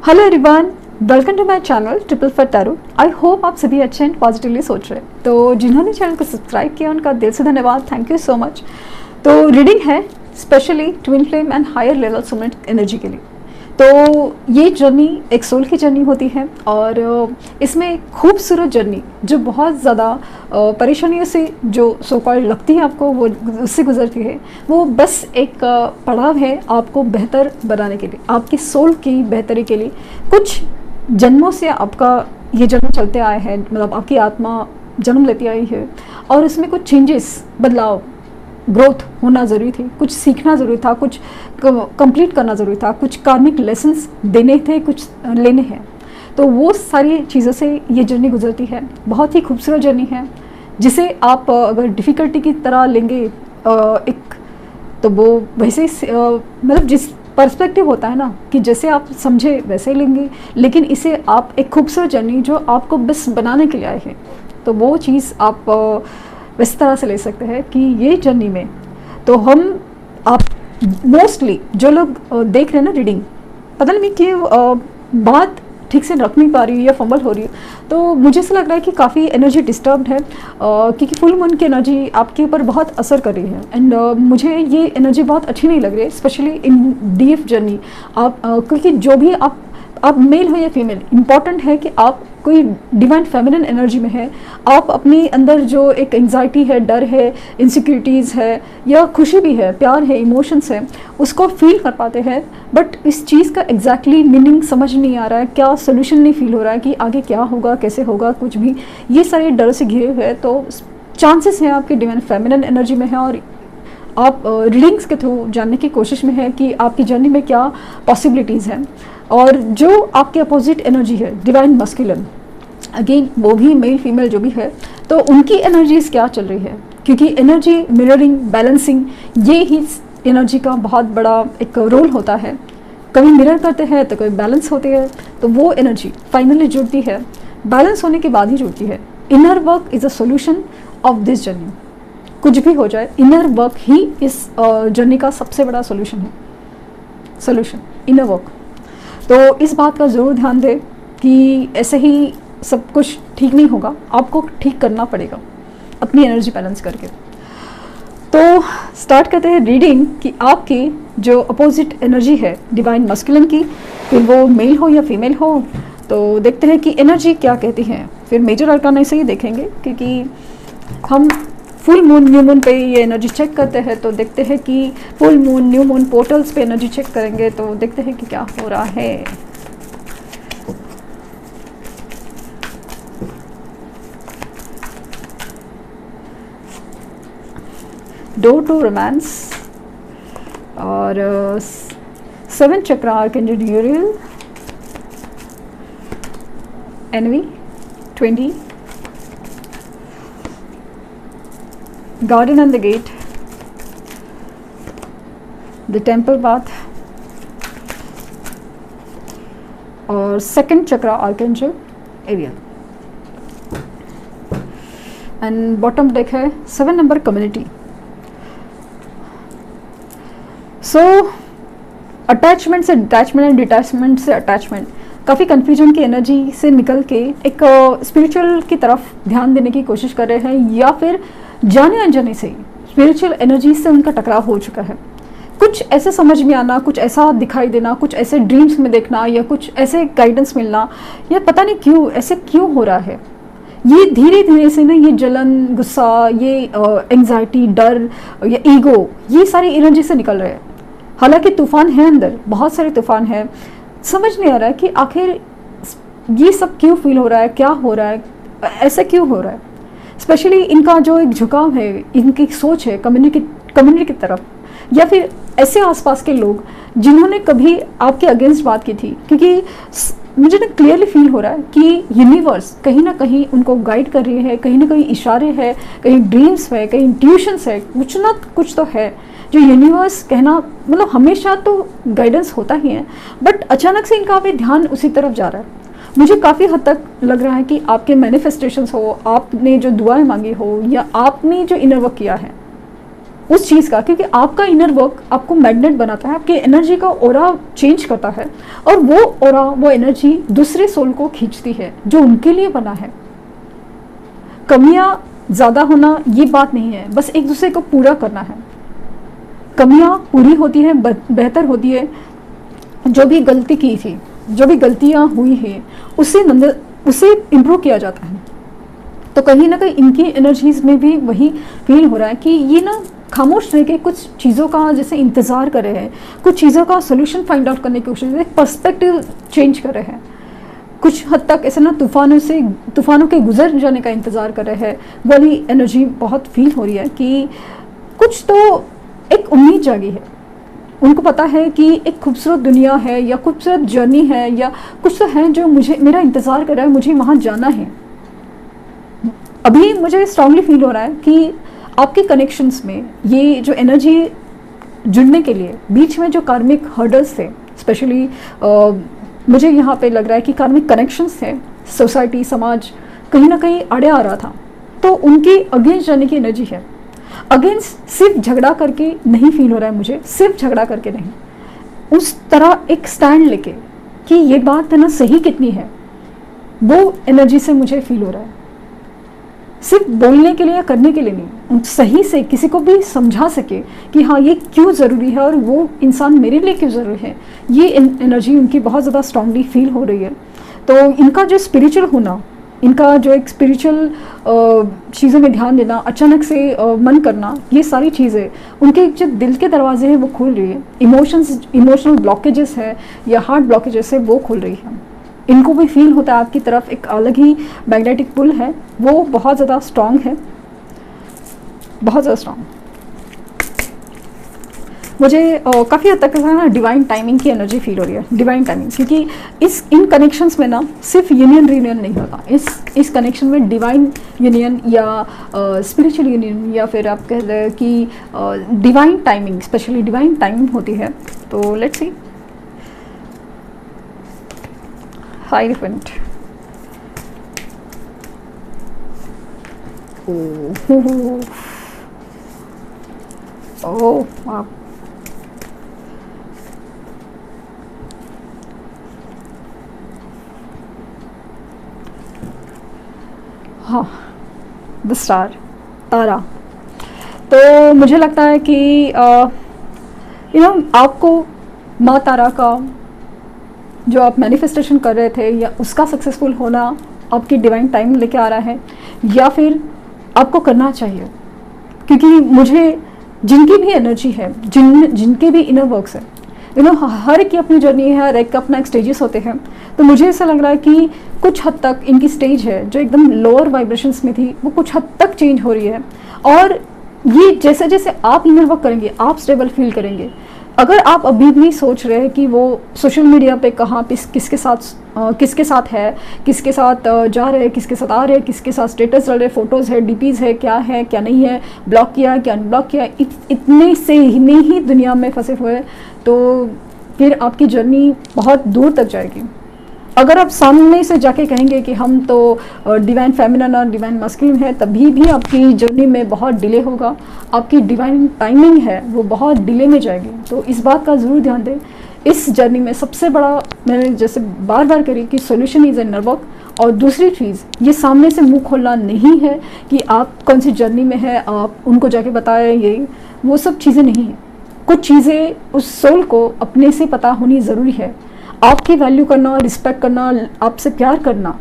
Hello everyone, welcome to my channel triple four tarot. I hope आप सभी अच्छे and positively सोच रहे हैं। तो जिन्होंने चैनल को सब्सक्राइब किया उनका दिल से धन्यवाद, थैंक यू सो मच। तो रीडिंग है specially twin flame and higher level soulmate energy के लिए। तो ये जर्नी एक सोल की जर्नी होती है और इसमें खूबसूरत जर्नी जो बहुत ज़्यादा परेशानियों से जो सो कॉल्ड लगती है आपको, वो उससे गुजरती है। वो बस एक पड़ाव है आपको बेहतर बनाने के लिए, आपकी सोल की बेहतरी के लिए। कुछ जन्मों से आपका ये जन्म चलते आए हैं, मतलब आपकी आत्मा जन्म लेती आई है और इसमें कुछ चेंजेस, बदलाव, ग्रोथ होना ज़रूरी थी। कुछ सीखना ज़रूरी था, कुछ कंप्लीट करना ज़रूरी था, कुछ कार्मिक लेसन्स देने थे, कुछ लेने हैं। तो वो सारी चीज़ों से ये जर्नी गुजरती है। बहुत ही खूबसूरत जर्नी है जिसे आप अगर डिफ़िकल्टी की तरह लेंगे एक, तो वो वैसे मतलब जिस पर्सपेक्टिव होता है ना कि जैसे आप समझे वैसे लेंगे, लेकिन इसे आप एक खूबसूरत जर्नी जो आपको बस बनाने के लिए आए हैं, तो वो चीज़ आप इस तरह से ले सकते हैं कि ये जर्नी में तो आप मोस्टली जो लोग देख रहे हैं ना रीडिंग, पता नहीं कि बात ठीक से रख नहीं पा रही हूँ या फंबल हो रही है, तो मुझे ऐसा लग रहा है कि काफ़ी एनर्जी डिस्टर्ब्ड है क्योंकि फुल मून की एनर्जी आपके ऊपर बहुत असर कर रही है। एंड मुझे ये एनर्जी बहुत अच्छी नहीं लग रही है, स्पेशली इन डीप जर्नी। आप क्योंकि जो भी आप मेल हो या फीमेल, इम्पॉर्टेंट है कि आप कोई डिवाइन फेमिनिन एनर्जी में है। आप अपने अंदर जो एक एंजाइटी है, डर है, इनसिक्योरिटीज़ है या खुशी भी है, प्यार है, इमोशंस है, उसको फील कर पाते हैं। बट इस चीज़ का एग्जैक्टली मीनिंग समझ नहीं आ रहा है, क्या सोल्यूशन नहीं फील हो रहा है कि आगे क्या होगा, कैसे होगा, कुछ भी। ये सारे डर से घिरे हुए हैं। तो चांसेस हैं आपके डिवाइन फेमिनिन एनर्जी में है और आप रीडिंग्स के थ्रू जानने की कोशिश में है कि आपकी जर्नी में क्या पॉसिबिलिटीज़ हैं। और जो आपके अपोजिट एनर्जी है डिवाइन मस्कुलिन, अगेन वो भी मेल फीमेल जो भी है, तो उनकी एनर्जीज क्या चल रही है, क्योंकि एनर्जी मिररिंग, बैलेंसिंग, ये ही एनर्जी का बहुत बड़ा एक रोल होता है। कभी मिरर करते हैं तो कभी बैलेंस होती है, तो वो एनर्जी फाइनली जुड़ती है, बैलेंस होने के बाद ही जुड़ती है। Inner work is a solution of this journey. कुछ भी हो जाए, इनर वर्क ही इस जर्नी का सबसे बड़ा सोल्यूशन है। Solution inner work. तो इस बात का ज़रूर ध्यान दें कि ऐसे ही सब कुछ ठीक नहीं होगा, आपको ठीक करना पड़ेगा अपनी एनर्जी बैलेंस करके। तो स्टार्ट करते हैं रीडिंग कि आपकी जो अपोजिट एनर्जी है डिवाइन मस्कुलिन की, फिर वो मेल हो या फीमेल हो, तो देखते हैं कि एनर्जी क्या कहती है। फिर मेजर आर्काना से ही देखेंगे क्योंकि हम फुल मून, न्यू मून पे ये एनर्जी चेक करते हैं। तो देखते हैं कि full moon, new moon portals पे एनर्जी चेक करेंगे, तो देखते हैं कि क्या हो रहा है। डोर टू रोमांस और 7 चक्रा आर्कएंजल यूरियल, एनवी 20, garden and the gate, the temple path और second chakra archangel Ariel। And bottom deck है 7 नंबर कम्युनिटी। सो अटैचमेंट से डिटैचमेंट एंड डिटैचमेंट से अटैचमेंट, काफ़ी कन्फ्यूजन की एनर्जी से निकल के एक स्पिरिचुअल की तरफ ध्यान देने की कोशिश कर रहे हैं, या फिर जाने अनजाने से स्पिरिचुअल एनर्जी से उनका टकराव हो चुका है। कुछ ऐसे समझ में आना, कुछ ऐसा दिखाई देना, कुछ ऐसे ड्रीम्स में देखना, या कुछ ऐसे गाइडेंस मिलना, या पता नहीं क्यों ऐसे क्यों हो रहा है। ये धीरे धीरे से ना, ये जलन, गुस्सा, ये एंजाइटी, डर या ईगो, ये सारी एनर्जी से निकल रहे हैं। हालांकि तूफान है अंदर, बहुत सारे तूफान है। समझ नहीं आ रहा है कि आखिर ये सब क्यों फील हो रहा है, क्या हो रहा है, ऐसा क्यों हो रहा है। स्पेशली इनका जो एक झुकाव है, इनकी सोच है कम्युनिटी की तरफ, या फिर ऐसे आसपास के लोग जिन्होंने कभी आपके अगेंस्ट बात की थी। क्योंकि मुझे ना क्लियरली फील हो रहा है कि यूनिवर्स कहीं ना कहीं उनको गाइड कर रही है, कहीं ना कहीं इशारे हैं, कहीं ड्रीम्स है, कहीं इंट्यूशंस है, कुछ ना कुछ तो है जो यूनिवर्स कहना, मतलब हमेशा तो गाइडेंस होता ही है, बट अचानक से इनका भी ध्यान उसी तरफ जा रहा है। मुझे काफ़ी हद तक लग रहा है कि आपके मैनिफेस्टेशंस हो, आपने जो दुआएं मांगी हो, या आपने जो इनर वर्क किया है, उस चीज़ का, क्योंकि आपका इनर वर्क आपको मैग्नेट बनाता है, आपकी एनर्जी का ऑरा चेंज करता है, और वो ऑरा, वो एनर्जी दूसरे सोल को खींचती है जो उनके लिए बना है। कमियां ज़्यादा होना ये बात नहीं है, बस एक दूसरे को पूरा करना है। कमियां पूरी होती है, बेहतर होती है। जो भी गलती की थी, जो भी गलतियां हुई हैं, उसे इम्प्रूव किया जाता है। तो कहीं ना कहीं इनकी एनर्जीज में भी वही फील हो रहा है कि ये ना खामोश रह के कुछ चीज़ों का जैसे इंतज़ार कर रहे हैं, कुछ चीज़ों का सोल्यूशन फाइंड आउट करने की कोशिश, एक पर्सपेक्टिव चेंज कर रहे हैं। कुछ हद तक ऐसे ना तूफानों के गुजर जाने का इंतज़ार कर रहे हैं। वाली एनर्जी बहुत फील हो रही है कि कुछ तो एक उम्मीद जागी है। उनको पता है कि एक खूबसूरत दुनिया है या खूबसूरत जर्नी है या कुछ तो है जो मेरा इंतज़ार कर रहा है, मुझे वहाँ जाना है। अभी मुझे स्ट्रांगली फील हो रहा है कि आपके कनेक्शंस में ये जो एनर्जी जुड़ने के लिए बीच में जो कार्मिक हर्डल्स थे, स्पेशली मुझे यहाँ पे लग रहा है कि कार्मिक कनेक्शंस थे, सोसाइटी, समाज कहीं ना कहीं अड़े आ रहा था, तो उनके अगेंस्ट जाने की एनर्जी है। अगेंस्ट सिर्फ झगड़ा करके नहीं फील हो रहा है मुझे, सिर्फ झगड़ा करके नहीं, उस तरह एक स्टैंड लेके कि ये बात है ना सही कितनी है, वो एनर्जी से मुझे फील हो रहा है। सिर्फ बोलने के लिए या करने के लिए नहीं, सही से किसी को भी समझा सके कि हाँ ये क्यों ज़रूरी है और वो इंसान मेरे लिए क्यों ज़रूरी है, ये एनर्जी उनकी बहुत ज़्यादा स्ट्रांगली फील हो रही है। तो इनका जो स्पिरिचुअल होना, इनका जो एक स्पिरिचुअल चीज़ों में ध्यान देना, अचानक से मन करना, ये सारी चीज़ें उनके जो दिल के दरवाजे हैं वो खोल रही है। इमोशनल ब्लॉकेजेस है या हार्ट ब्लॉकेजेस है वो खोल रही है। इनको भी फील होता है आपकी तरफ एक अलग ही मैग्नेटिक पुल है, वो बहुत ज़्यादा स्ट्रांग है, बहुत ज़्यादा स्ट्रांग। मुझे काफ़ी हद तक ना डिवाइन टाइमिंग की एनर्जी फील हो रही है, डिवाइन टाइमिंग, क्योंकि इन कनेक्शंस में ना सिर्फ यूनियन रियूनियन नहीं होता, इस कनेक्शन में डिवाइन यूनियन या स्पिरिचुअल यूनियन या फिर आप कह रहे हैं कि divine timing, specially divine timing होती है। तो लेट्स सी हाइरोफेंट। ओह वाह, हाँ, द स्टार, तारा। तो मुझे लगता है कि आपको माँ तारा का जो आप मैनिफेस्टेशन कर रहे थे या उसका सक्सेसफुल होना आपकी डिवाइन टाइम लेके आ रहा है, या फिर आपको करना चाहिए, क्योंकि मुझे जिनकी भी एनर्जी है, जिनके भी इनर वर्क्स है, हर एक की अपनी जर्नी है, हर एक का अपना एक स्टेजेस होते हैं। तो मुझे ऐसा लग रहा है कि कुछ हद तक इनकी स्टेज है जो एकदम लोअर वाइब्रेशंस में थी, वो कुछ हद तक चेंज हो रही है। और ये जैसे जैसे आप इनर वर्क करेंगे आप स्टेबल फील करेंगे। अगर आप अभी भी सोच रहे हैं कि वो सोशल मीडिया पे कहाँ पे किसके साथ है, किसके साथ जा रहे हैं, किसके साथ आ रहे हैं, किसके साथ स्टेटस डाल रहे, फोटोज़ है, डीपीज़ है, क्या नहीं है, ब्लॉक किया क्या अनब्लॉक किया, इतने से ही दुनिया में फंसे हुए, तो फिर आपकी जर्नी बहुत दूर तक जाएगी। अगर आप सामने से जाके कहेंगे कि हम तो डिवाइन फेमिनिन और डिवाइन मस्कुलिन है, तभी भी आपकी जर्नी में बहुत डिले होगा, आपकी डिवाइन टाइमिंग है वो बहुत डिले में जाएगी। तो इस बात का ज़रूर ध्यान दें। इस जर्नी में सबसे बड़ा, मैंने जैसे बार बार करी कि सॉल्यूशन इज़ इनर वर्क, और दूसरी चीज़ ये सामने से मुंह खोलना नहीं है कि आप कौन सी जर्नी में है, आप उनको जाके बताएं, ये वो सब चीज़ें नहीं हैं। कुछ चीज़ें उस सोल को अपने से पता होनी ज़रूरी है। आपकी वैल्यू करना, रिस्पेक्ट करना, आपसे प्यार करना,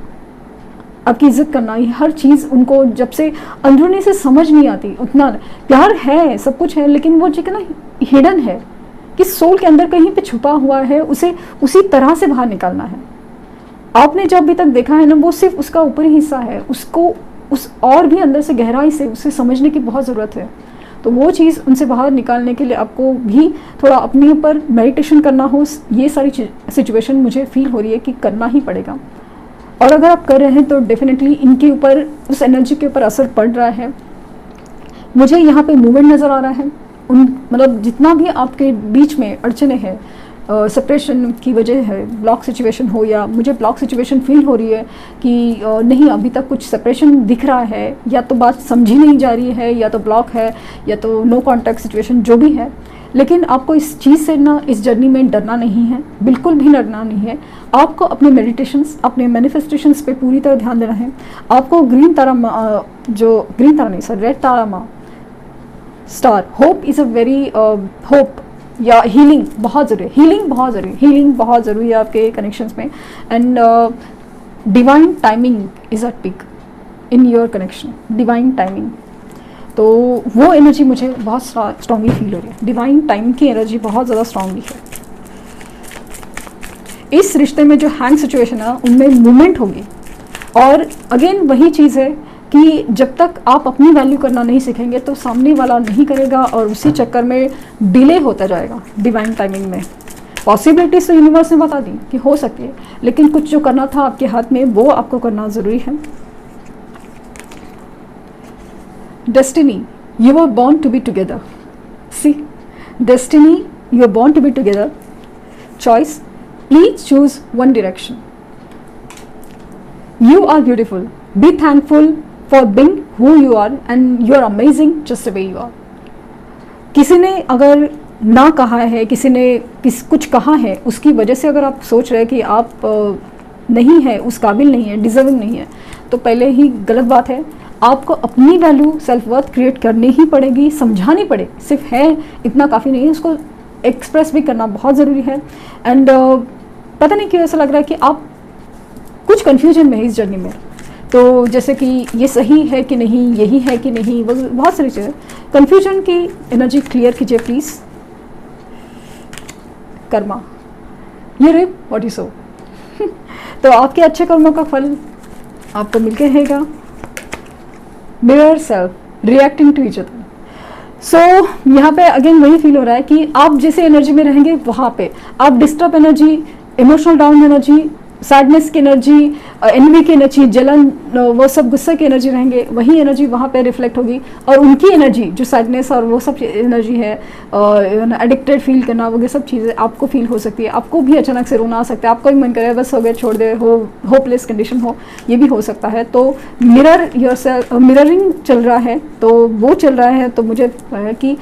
आपकी इज्जत करना, ये हर चीज़ उनको जब से अंदरूनी से समझ नहीं आती, उतना प्यार है, सब कुछ है, लेकिन वो चीज़ ना हिडन है कि सोल के अंदर कहीं पे छुपा हुआ है, उसे उसी तरह से बाहर निकालना है। आपने जब भी तक देखा है ना, वो सिर्फ उसका ऊपरी हिस्सा है, उसको उस और भी अंदर से गहराई से उसे समझने की बहुत ज़रूरत है। तो वो चीज़ उनसे बाहर निकालने के लिए आपको भी थोड़ा अपने ऊपर मेडिटेशन करना हो, ये सारी सिचुएशन मुझे फील हो रही है कि करना ही पड़ेगा। और अगर आप कर रहे हैं तो डेफिनेटली इनके ऊपर, उस एनर्जी के ऊपर असर पड़ रहा है। मुझे यहाँ पे मूवमेंट नज़र आ रहा है, मतलब जितना भी आपके बीच में अड़चने हैं, सेपरेशन की वजह है, ब्लॉक सिचुएशन हो या मुझे ब्लॉक सिचुएशन फील हो रही है कि नहीं अभी तक कुछ सेपरेशन दिख रहा है, या तो बात समझी नहीं जा रही है, या तो ब्लॉक है, या तो नो कॉन्टैक्ट सिचुएशन, जो भी है, लेकिन आपको इस चीज़ से ना, इस जर्नी में डरना नहीं है, बिल्कुल भी डरना नहीं है। आपको अपने मेडिटेशंस, अपने मैनिफेस्टेशंस पे पूरी तरह ध्यान देना है। आपको ग्रीन तारा जो ग्रीन तारा नहीं सर रेड तारा माँ star, hope is a very hope या हीलिंग बहुत ज़रूरी है, हीलिंग बहुत ज़रूरी है आपके कनेक्शंस में। And divine timing is a pick in your connection, divine timing, तो वो एनर्जी मुझे बहुत स्ट्रांगली फील हो रही है। डिवाइन टाइम की एनर्जी बहुत ज़्यादा स्ट्रांगली है। इस रिश्ते में जो हैंग सिचुएशन है उनमें मूवमेंट होगी, और अगेन वही चीज़ है कि जब तक आप अपनी वैल्यू करना नहीं सीखेंगे तो सामने वाला नहीं करेगा, और उसी चक्कर में डिले होता जाएगा। डिवाइन टाइमिंग में पॉसिबिलिटीज तो यूनिवर्स ने बता दी कि हो सकती है, लेकिन कुछ जो करना था आपके हाथ में वो आपको करना ज़रूरी है। Destiny, you were born to be together. See, destiny, you are born to be together. Choice, please choose one direction. You are beautiful. Be thankful for being who you are, and you are amazing just the way you are. किसी ने अगर ना कहा है, किसी ने कुछ कहा है, उसकी वजह से अगर आप सोच रहे हैं कि आप नहीं है, उस काबिल नहीं है, डिजर्विंग नहीं है, तो पहले ही गलत बात है। आपको अपनी वैल्यू, सेल्फ वर्थ क्रिएट करनी ही पड़ेगी, समझानी पड़े, सिर्फ है इतना काफ़ी नहीं है, उसको एक्सप्रेस भी करना बहुत ज़रूरी है। एंड पता नहीं क्यों ऐसा लग रहा है कि आप कुछ कन्फ्यूजन में है इस जर्नी में, तो जैसे कि ये सही है कि नहीं, यही है कि नहीं, वो बहुत सारी चीज़ें, कन्फ्यूजन की एनर्जी क्लियर कीजिए प्लीज़। कर्मा, ये रिप व्हाट यू सो तो आपके अच्छे कर्मों का फल आपको मिलके रहेगा। Mirror self, reacting to each other. So यहाँ पे अगेन वही फील हो रहा है कि आप जैसे एनर्जी में रहेंगे वहाँ पे आप disturb energy, emotional down energy, sadness की एनर्जी, एनवी की एनर्जी, जलन, वो सब गुस्से की एनर्जी रहेंगे, वही एनर्जी वहाँ पे रिफ्लेक्ट होगी, और उनकी एनर्जी जो सैडनेस और वो सब एनर्जी है, एडिक्टेड फील करना, वो सब चीज़ें आपको फील हो सकती है। आपको भी अचानक से रोना आ सकता है, आपको भी मन करे बस हो गया छोड़ दे, होपलेस कंडीशन हो, ये भी हो सकता है। तो मिरर योरसेल्फ, मिररिंग चल रहा है, तो वो चल रहा है, तो मुझे है कि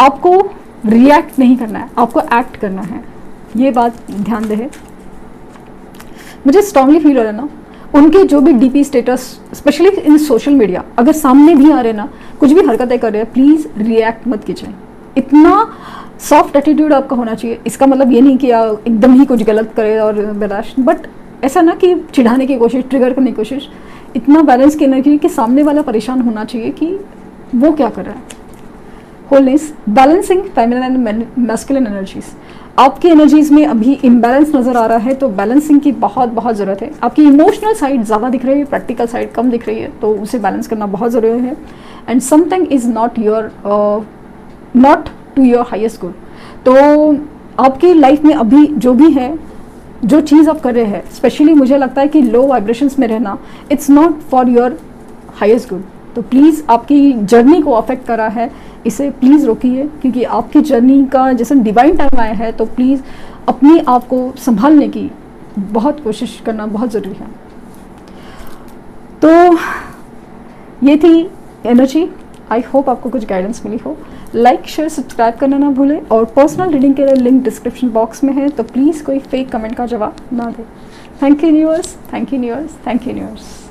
आपको रिएक्ट नहीं करना है, आपको एक्ट करना है, ये बात ध्यान दे। मुझे स्ट्रांगली फील हो रहा है ना, उनके जो भी DP status, specially in social media, अगर सामने भी आ रहे ना, कुछ भी हरकतें कर रहे हैं, प्लीज़ रिएक्ट मत कीजिए। इतना सॉफ्ट एटीट्यूड आपका होना चाहिए। इसका मतलब ये नहीं कि आप एकदम ही कुछ गलत करें और बर्दाश्त, बट ऐसा ना कि चिढ़ाने की कोशिश, ट्रिगर करने की कोशिश, इतना बैलेंस की एनर्जी कि सामने वाला परेशान होना चाहिए कि वो क्या कर रहा है। Wholeness, balancing feminine and masculine energies, आपकी एनर्जीज में अभी इम्बैलेंस नज़र आ रहा है, तो बैलेंसिंग की बहुत बहुत ज़रूरत है। आपकी इमोशनल साइड ज़्यादा दिख रही है, प्रैक्टिकल साइड कम दिख रही है, तो उसे बैलेंस करना बहुत ज़रूरी है। And something is not to your highest good, तो आपकी लाइफ में अभी जो भी है, जो चीज़ आप कर रहे हैं, स्पेशली मुझे लगता है कि लो वाइब्रेशंस में रहना, it's not for your highest good. तो प्लीज़ आपकी जर्नी को अफेक्ट करा है, इसे प्लीज़ रोकिए, क्योंकि आपकी जर्नी का जैसे डिवाइन टाइम आया है, तो प्लीज़ अपने आप को संभालने की बहुत कोशिश करना बहुत ज़रूरी है। तो ये थी एनर्जी। आई होप आपको कुछ गाइडेंस मिली हो। लाइक, शेयर, सब्सक्राइब करना ना भूलें, और पर्सनल रीडिंग के लिए लिंक डिस्क्रिप्शन बॉक्स में है, तो प्लीज़ कोई फेक कमेंट का जवाब ना दें। Thank you universe, thank you universe, thank you universe.